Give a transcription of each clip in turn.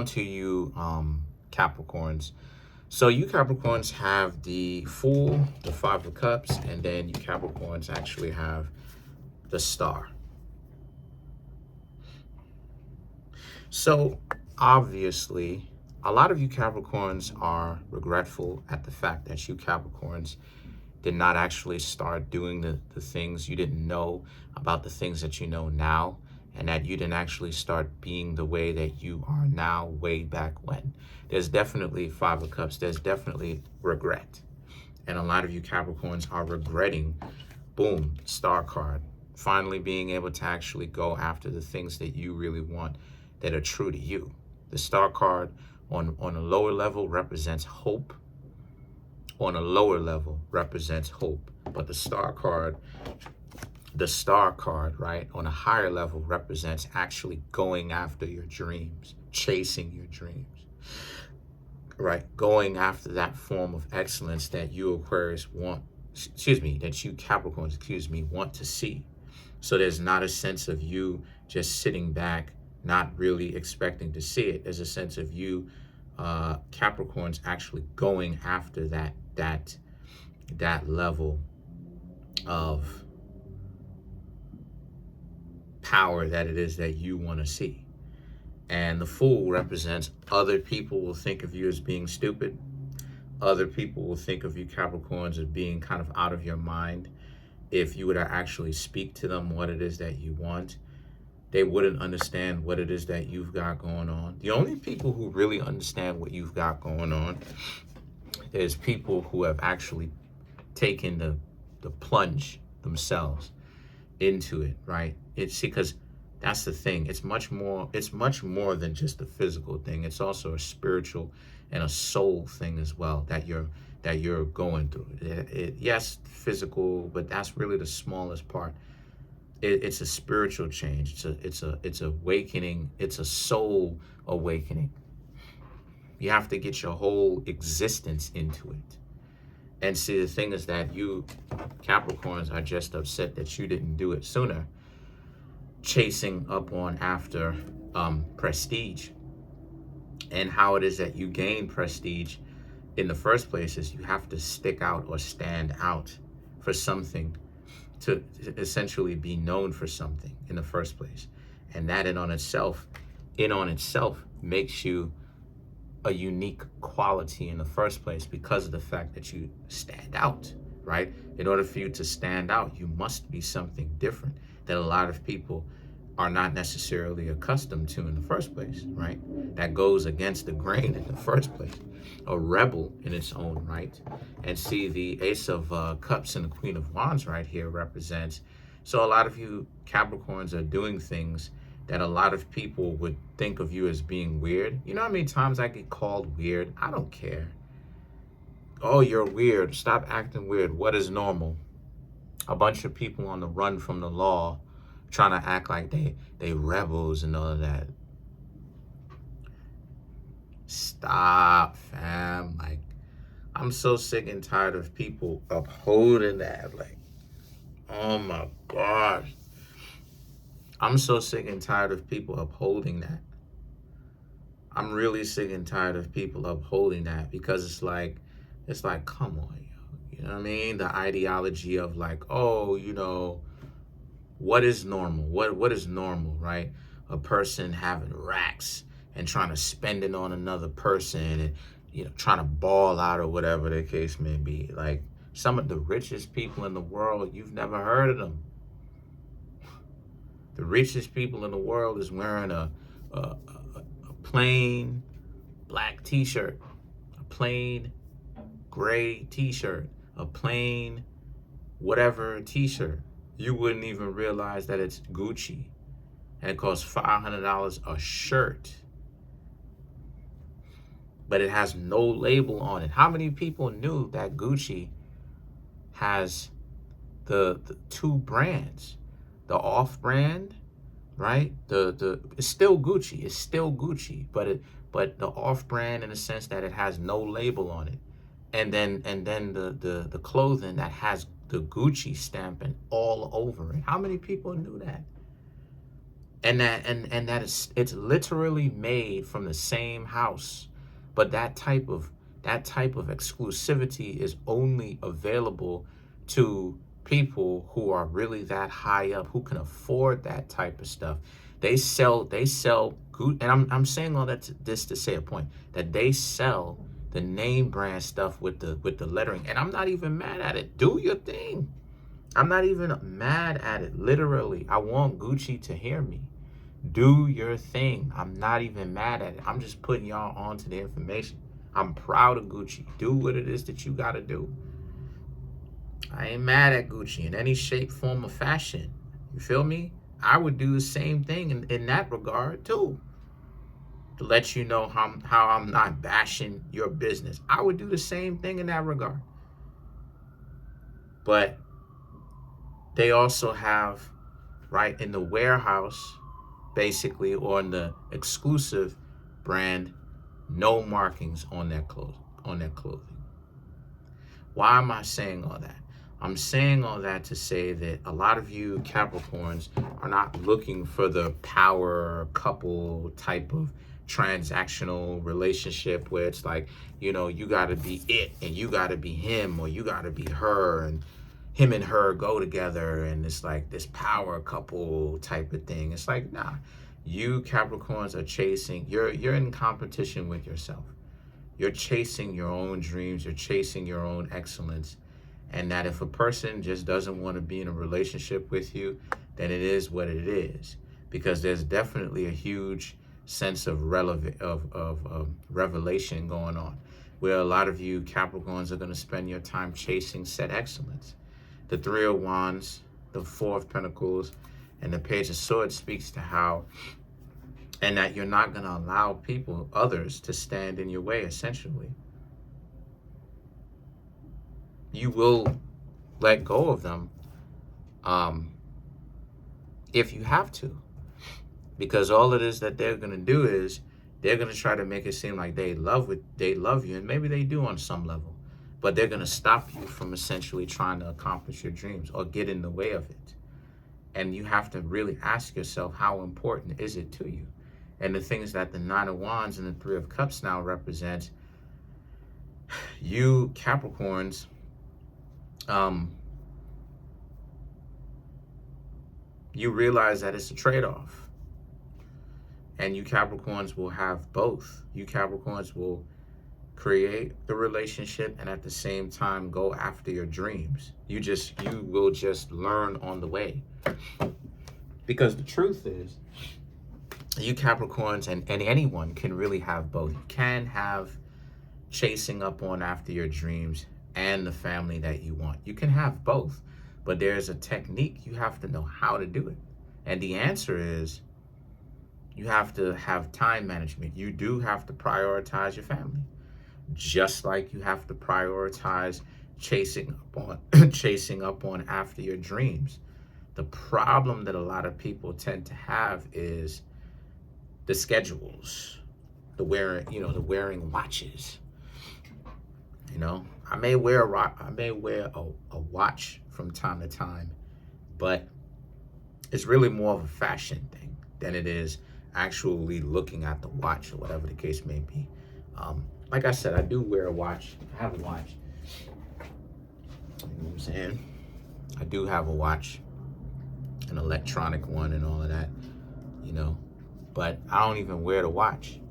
on to you, Capricorns. So you Capricorns have the Fool, the Five of Cups, and then you Capricorns actually have the Star. So obviously, a lot of you Capricorns are regretful at the fact that you Capricorns did not actually start doing the things you didn't know about the things that you know now, and that you didn't actually start being the way that you are now way back when. There's definitely Five of Cups. There's definitely regret. And a lot of you Capricorns are regretting, boom, Star card, finally being able to actually go after the things that you really want that are true to you. The Star card on a lower level represents hope. On a lower level represents hope. But the Star card, right, on a higher level represents actually going after your dreams, chasing your dreams, right? Going after that form of excellence that you Aquarius want, that you Capricorns, want to see. So there's not a sense of you just sitting back, not really expecting to see it. There's a sense of you, Capricorns, actually going after that level of power that it is that you want to see. And the Fool represents other people will think of you as being stupid. Other people will think of you Capricorns as being kind of out of your mind. If you were to actually speak to them what it is that you want, they wouldn't understand what it is that you've got going on. The only people who really understand what you've got going on is people who have actually taken the plunge themselves into it, right? It's because that's the thing. It's much more than just a physical thing. It's also a spiritual and a soul thing as well that you're going through. Yes, physical, but that's really the smallest part. It's a spiritual change. It's awakening. It's a soul awakening. You have to get your whole existence into it. And see, the thing is that you Capricorns are just upset that you didn't do it sooner, chasing up on after prestige. And how it is that you gain prestige in the first place is you have to stick out or stand out for something, to essentially be known for something in the first place. And that in on itself makes you a unique quality in the first place because of the fact that you stand out, right? In order for you to stand out, you must be something different that a lot of people are not necessarily accustomed to in the first place, right? That goes against the grain in the first place. A rebel in its own right. And see, the Ace of Cups and the Queen of Wands right here represents, so a lot of you Capricorns are doing things that a lot of people would think of you as being weird. You know how many times I get called weird? I don't care. Oh, you're weird. Stop acting weird. What is normal? A bunch of people on the run from the law trying to act like they rebels and all of that. Stop, fam. Like, I'm so sick and tired of people upholding that. Like, oh my gosh. I'm so sick and tired of people upholding that. I'm really sick and tired of people upholding that because it's like, come on, yo. You know what I mean? The ideology of like, oh, what is normal? What is normal, right? A person having racks and trying to spend it on another person and, trying to ball out or whatever the case may be. Like, some of the richest people in the world, you've never heard of them. The richest people in the world is wearing a plain black t-shirt, a plain gray t-shirt, a plain whatever t-shirt. You wouldn't even realize that it's Gucci. And it costs $500 a shirt. But it has no label on it. How many people knew that Gucci has the two brands? The off-brand, right? It's still Gucci. It's still Gucci, but the off-brand in the sense that it has no label on it, and then the clothing that has the Gucci stamping all over it. How many people knew that? It's literally made from the same house, but that type of exclusivity is only available to people who are really that high up, who can afford that type of stuff. They sell good, and I'm saying all that this to say a point, that they sell the name brand stuff with the lettering, and I'm not even mad at it. Do your thing. I'm not even mad at it. Literally, I want Gucci to hear me. Do your thing. I'm not even mad at it. I'm just putting y'all onto the information. I'm proud of Gucci. Do what it is that you got to do. I ain't mad at Gucci in any shape, form, or fashion. You feel me? I would do the same thing in that regard too. To let you know how I'm not bashing your business. I would do the same thing in that regard. But they also have, right, in the warehouse, basically, or in the exclusive brand, no markings on their clothing. Why am I saying all that? I'm saying all that to say that a lot of you Capricorns are not looking for the power couple type of transactional relationship where it's like, you got to be it and you got to be him, or you got to be her, and him and her go together, and it's like this power couple type of thing. It's like, nah, you Capricorns are chasing, you're in competition with yourself. You're chasing your own dreams, you're chasing your own excellence. And that if a person just doesn't want to be in a relationship with you, then it is what it is. Because there's definitely a huge sense of revelation going on, where a lot of you Capricorns are going to spend your time chasing said excellence. The Three of Wands, the Four of Pentacles, and the Page of Swords speaks to how, and that you're not going to allow others to stand in your way, essentially. You will let go of them if you have to. Because all it is that they're going to do is they're going to try to make it seem like they love you, and maybe they do on some level. But they're going to stop you from essentially trying to accomplish your dreams or get in the way of it. And you have to really ask yourself, how important is it to you? And the things that the Nine of Wands and the Three of Cups now represent, you Capricorns, you realize that it's a trade-off. And you Capricorns will have both. You Capricorns will create the relationship and at the same time go after your dreams. You will just learn on the way. Because the truth is, you Capricorns and anyone can really have both. You can have chasing up on after your dreams and the family that you want. You can have both, but there's a technique. You have to know how to do it. And the answer is, you have to have time management. You do have to prioritize your family. Just like you have to prioritize chasing up on after your dreams. The problem that a lot of people tend to have is the schedules, the wearing watches. I may wear a watch from time to time, but it's really more of a fashion thing than it is actually looking at the watch or whatever the case may be. Like I said, I do wear a watch. I have a watch. You know what I'm saying? I do have a watch, an electronic one and all of that, but I don't even wear the watch.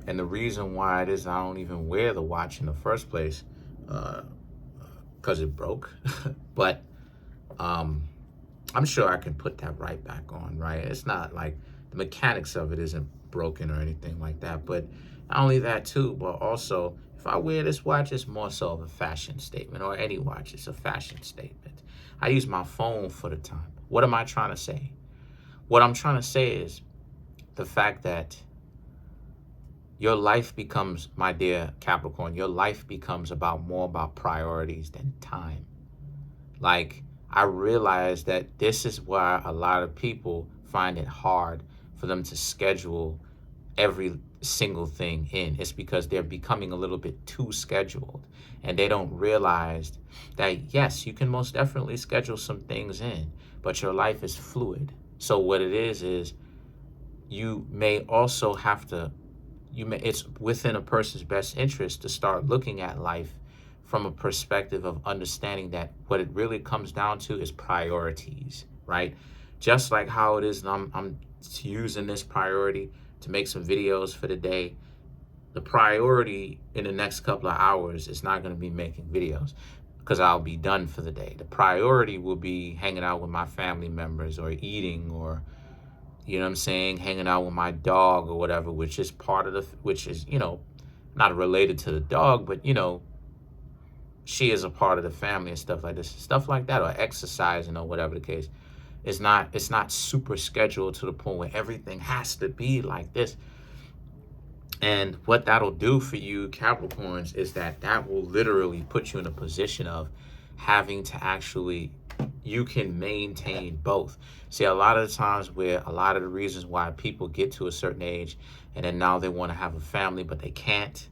And the reason why it is I don't even wear the watch in the first place, because it broke. But I'm sure I can put that right back on, right? It's not like the mechanics of it isn't broken or anything like that. But not only that too, but also if I wear this watch, it's more so of a fashion statement, or any watch, it's a fashion statement. I use my phone for the time. What am I trying to say? What I'm trying to say is the fact that your life becomes, my dear Capricorn, your life becomes more about priorities than time. Like, I realize that this is why a lot of people find it hard for them to schedule every single thing in. It's because they're becoming a little bit too scheduled, and they don't realize that, yes, you can most definitely schedule some things in, but your life is fluid. So what it is you may also have to, it's within a person's best interest to start looking at life from a perspective of understanding that what it really comes down to is priorities, right? Just like how it is, I'm using this priority to make some videos for the day. The priority in the next couple of hours is not going to be making videos because I'll be done for the day. The priority will be hanging out with my family members or eating, or, you know what I'm saying, hanging out with my dog or whatever, which is part of which is, not related to the dog, but, she is a part of the family and stuff like this, stuff like that, or exercising or whatever the case. It's not super scheduled to the point where everything has to be like this. And what that'll do for you Capricorns is that will literally put you in a position of having to actually, you can maintain both. See, a lot of the times where a lot of the reasons why people get to a certain age and then now they want to have a family, but they can't,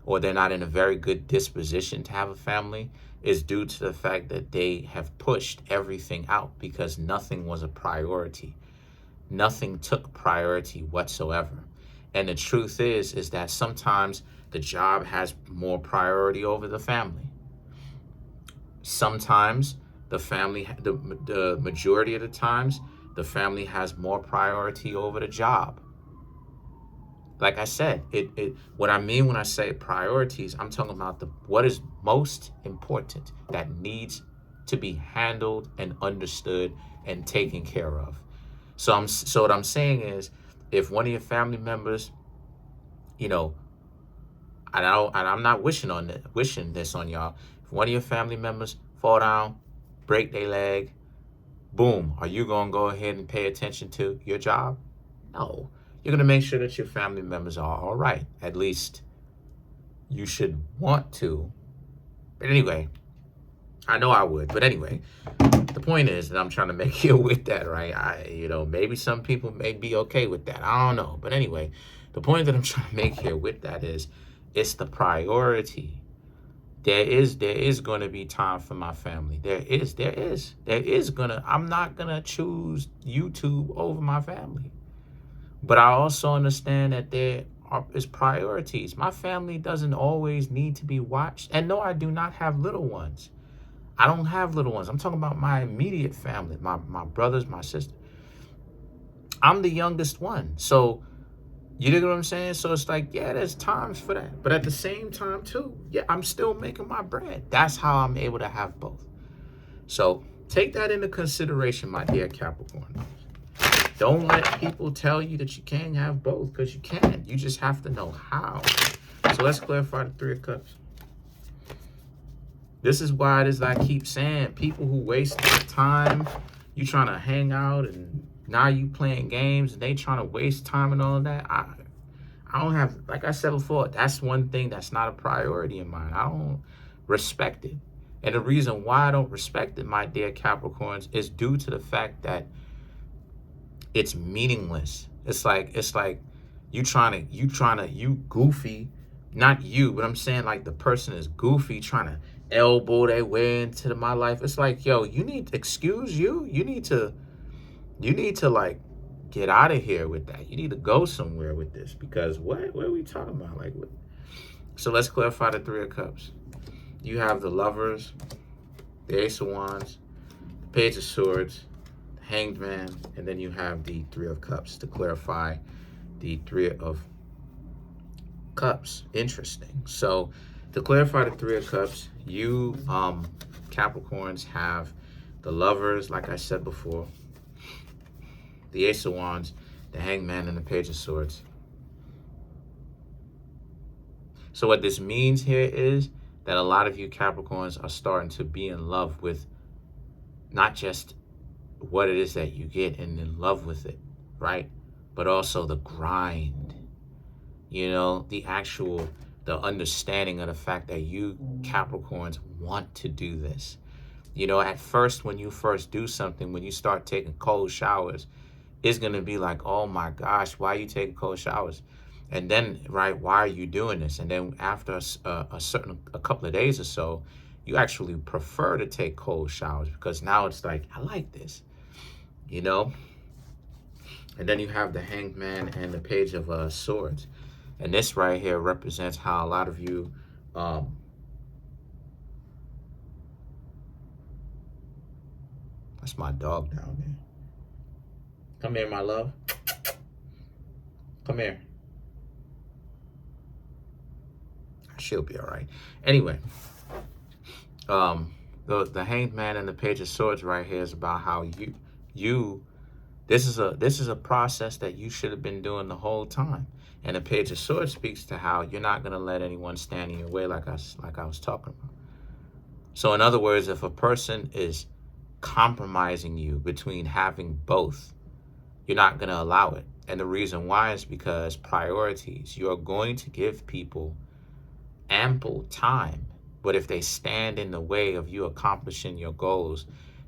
or they're not in a very good disposition to have a family, is due to the fact that they have pushed everything out because nothing was a priority. Nothing took priority whatsoever. And the truth is that sometimes the job has more priority over the family. Sometimes the family, the majority of the times, the family has more priority over the job. Like I said, what I mean when I say priorities, I'm talking about what is most important that needs to be handled and understood and taken care of. So what I'm saying is, if one of your family members, and I'm not wishing this on y'all, if one of your family members fall down, break their leg, boom, are you gonna go ahead and pay attention to your job? No. You're going to make sure that your family members are all right. At least you should want to. But anyway, I know I would. But anyway, the point is that I'm trying to make you with that, right? Maybe some people may be okay with that. I don't know. But anyway, the point that I'm trying to make here with that is it's the priority. There is going to be time for my family. I'm not going to choose YouTube over my family. But I also understand that there is priorities. My family doesn't always need to be watched. And no, I do not have little ones. I don't have little ones. I'm talking about my immediate family, my brothers, my sister. I'm the youngest one. So, you know what I'm saying? So it's like, yeah, there's times for that. But at the same time, too, yeah, I'm still making my bread. That's how I'm able to have both. So take that into consideration, my dear Capricorn. Don't let people tell you that you can't have both, because you can. You just have to know how. So let's clarify the Three of Cups. This is why it is that I keep saying, people who waste their time, you trying to hang out and now you playing games and they trying to waste time and all of that. I don't have, like I said before, that's one thing that's not a priority in mine. I don't respect it. And the reason why I don't respect it, my dear Capricorns, is due to the fact that it's meaningless. It's like you goofy, not you, but I'm saying like the person is goofy trying to elbow their way into my life. It's like, yo, you need to like get out of here with that. You need to go somewhere with this, because what are we talking about? Like, what? So let's clarify the Three of Cups. You have the Lovers, the Ace of Wands, the Page of Swords, Hanged Man, and then you have the Three of Cups to clarify the Three of Cups. Interesting. So to clarify the Three of Cups, you Capricorns have the Lovers, like I said before, the Ace of Wands, the Hanged Man, and the Page of Swords. So what this means here is that a lot of you Capricorns are starting to be in love with not just what it is that you get and in love with it, right? But also the grind, the understanding of the fact that you Capricorns want to do this. At first, when you first do something, when you start taking cold showers, it's going to be like, oh my gosh, why are you taking cold showers? And then, right, why are you doing this? And then after a couple of days or so, you actually prefer to take cold showers, because now it's like, I like this, And then you have the Hanged Man and the Page of Swords. And this right here represents how a lot of you, that's my dog down there. Come here, my love. Come here. She'll be all right. Anyway, the Hanged Man and the Page of Swords right here is about how this is a process that you should have been doing the whole time. And the Page of Swords speaks to how you're not going to let anyone stand in your way, like I was talking about. So in other words, if a person is compromising you between having both, you're not going to allow it. And the reason why is because priorities. You're going to give people ample time, but if they stand in the way of you accomplishing your goals,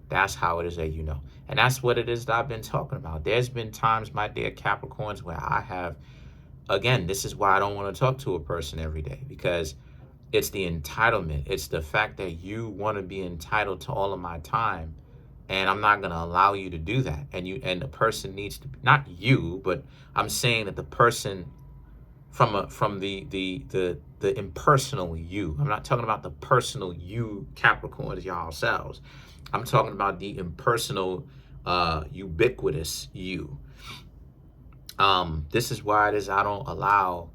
that's how it is that you know. And that's what it is that I've been talking about. There's been times, my dear Capricorns, where I have, again, this is why I don't want to talk to a person every day, because it's the entitlement. It's the fact that you want to be entitled to all of my time, and I'm not going to allow you to do that. And the person needs to, not you, but I'm saying that the person from the impersonal you. I'm not talking about the personal you, Capricorns, y'all selves. I'm talking about the impersonal, ubiquitous you. This is why it is I don't allow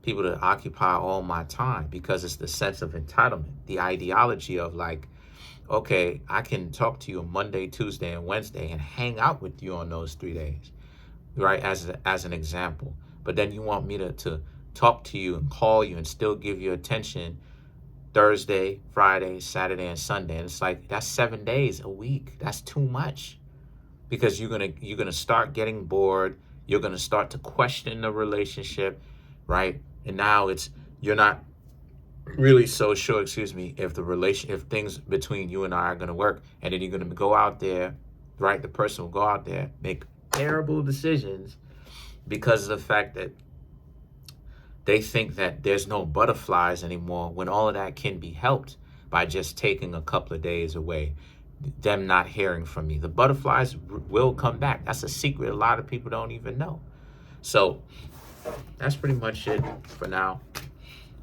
people to occupy all my time, because it's the sense of entitlement, the ideology of like, okay, I can talk to you on Monday, Tuesday, and Wednesday and hang out with you on those 3 days, right? As an example. But then you want me to talk to you and call you and still give you attention Thursday, Friday, Saturday, and Sunday. And it's like, that's 7 days a week. That's too much, because you're gonna start getting bored. You're gonna start to question the relationship, right? And now you're not really so sure, if things between you and I are gonna work. And then you're gonna go out there, right? The person will go out there, make terrible decisions because of the fact that they think that there's no butterflies anymore, when all of that can be helped by just taking a couple of days away, them not hearing from me. The butterflies will come back. That's a secret a lot of people don't even know. So that's pretty much it for now.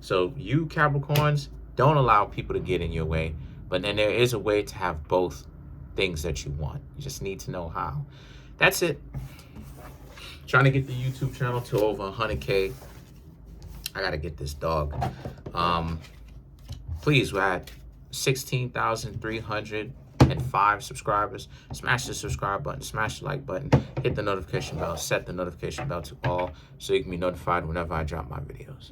So you Capricorns, don't allow people to get in your way, but then there is a way to have both things that you want. You just need to know how. That's it. Trying to get the YouTube channel to over 100K. I gotta get this dog. Please, we're at 16,305 subscribers. Smash the subscribe button, smash the like button, hit the notification bell, set the notification bell to all so you can be notified whenever I drop my videos.